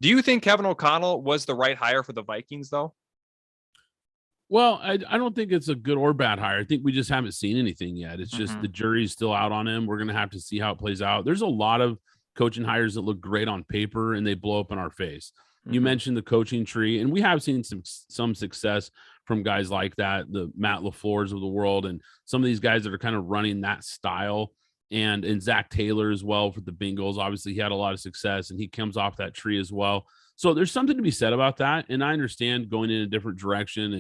Do you think Kevin O'Connell was the right hire for the Vikings, though? Well, I don't think it's a good or bad hire. I think we just haven't seen anything yet. It's just the jury's still out on him. We're going to have to see how it plays out. There's a lot of coaching hires that look great on paper and they blow up in our face. You mentioned the coaching tree, and we have seen some success from guys like that, the Matt LaFleur's of the world, and some of these guys that are kind of running that style. And Zach Taylor as well for the Bengals. Obviously, he had a lot of success, and he comes off that tree as well. So there's something to be said about that. And I understand going in a different direction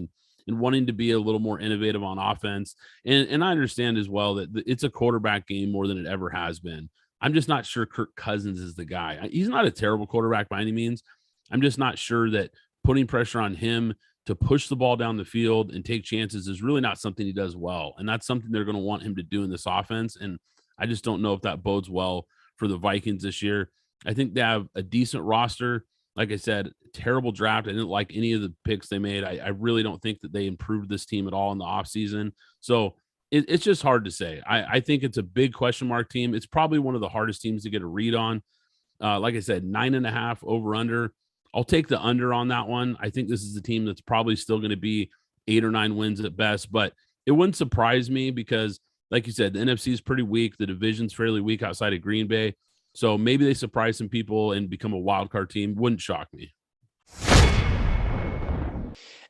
and wanting to be a little more innovative on offense. And I understand as well that it's a quarterback game more than it ever has been. I'm just not sure Kirk Cousins is the guy. He's not a terrible quarterback by any means. I'm just not sure that putting pressure on him to push the ball down the field and take chances is really not something he does well. And that's something they're going to want him to do in this offense. And I just don't know if that bodes well for the Vikings this year. I think they have a decent roster. Like I said, terrible draft. I didn't like any of the picks they made. I really don't think that they improved this team at all in the offseason. So it's just hard to say. I think it's a big question mark team. It's probably one of the hardest teams to get a read on. Like I said, 9.5 over under. I'll take the under on that one. I think this is a team that's probably still going to be 8 or 9 wins at best, but it wouldn't surprise me because, like you said, the NFC is pretty weak. The division's fairly weak outside of Green Bay. So maybe they surprise some people and become a wild card team. Wouldn't shock me.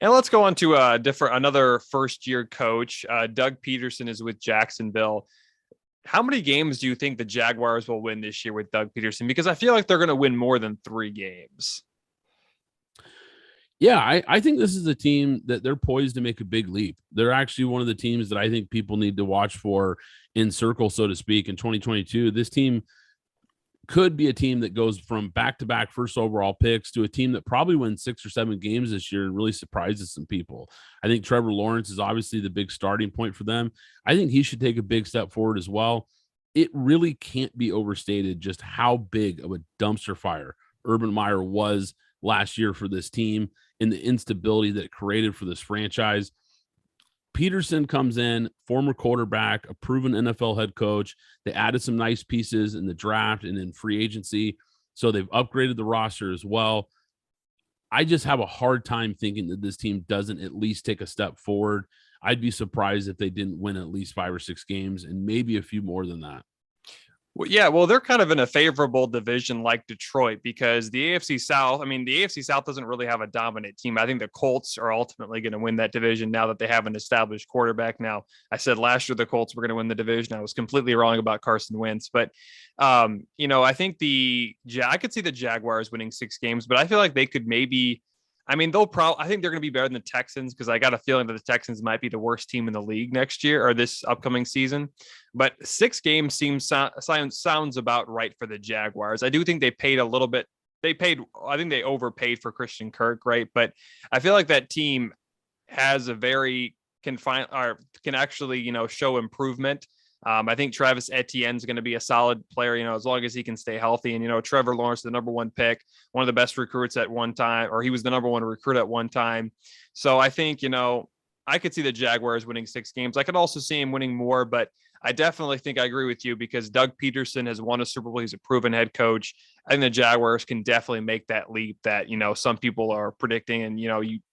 And let's go on to another first-year coach. Doug Peterson is with Jacksonville. How many games do you think the Jaguars will win this year with Doug Peterson? Because I feel like they're going to win more than 3 games. Yeah, I think this is a team that they're poised to make a big leap. They're actually one of the teams that I think people need to watch for in circle, so to speak, in 2022. This team could be a team that goes from back-to-back first overall picks to a team that probably wins 6 or 7 games this year and really surprises some people. I think Trevor Lawrence is obviously the big starting point for them. I think he should take a big step forward as well. It really can't be overstated just how big of a dumpster fire Urban Meyer was last year for this team and the instability that it created for this franchise. Peterson comes in, former quarterback, a proven NFL head coach. They added some nice pieces in the draft and in free agency. So they've upgraded the roster as well. I just have a hard time thinking that this team doesn't at least take a step forward. I'd be surprised if they didn't win at least 5 or 6 games and maybe a few more than that. Well, yeah, they're kind of in a favorable division like Detroit because the AFC South, the AFC South doesn't really have a dominant team. I think the Colts are ultimately going to win that division now that they have an established quarterback. Now, I said last year the Colts were going to win the division. I was completely wrong about Carson Wentz, but I think I could see the Jaguars winning 6 games, but I feel like they could maybe. I think they're going to be better than the Texans because I got a feeling that the Texans might be the worst team in the league next year or this upcoming season. But 6 games sounds about right for the Jaguars. I do think they paid a little bit. I think they overpaid for Christian Kirk, right? But I feel like that team has can actually, show improvement. I think Travis Etienne's going to be a solid player, as long as he can stay healthy. And, Trevor Lawrence, the number 1 pick, one of the best recruits at one time, or he was the number 1 recruit at one time. So I think, I could see the Jaguars winning 6 games. I could also see him winning more, but I definitely think I agree with you because Doug Peterson has won a Super Bowl. He's a proven head coach. I think the Jaguars can definitely make that leap that, some people are predicting and,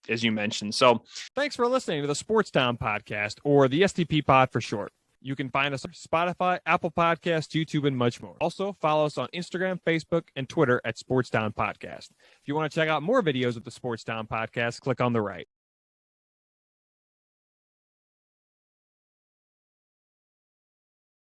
as you mentioned. So thanks for listening to the Sports Town podcast, or the STP pod for short. You can find us on Spotify, Apple Podcasts, YouTube, and much more. Also, follow us on Instagram, Facebook, and Twitter at Sports Town Podcast. If you want to check out more videos of the Sports Town Podcast, click on the right.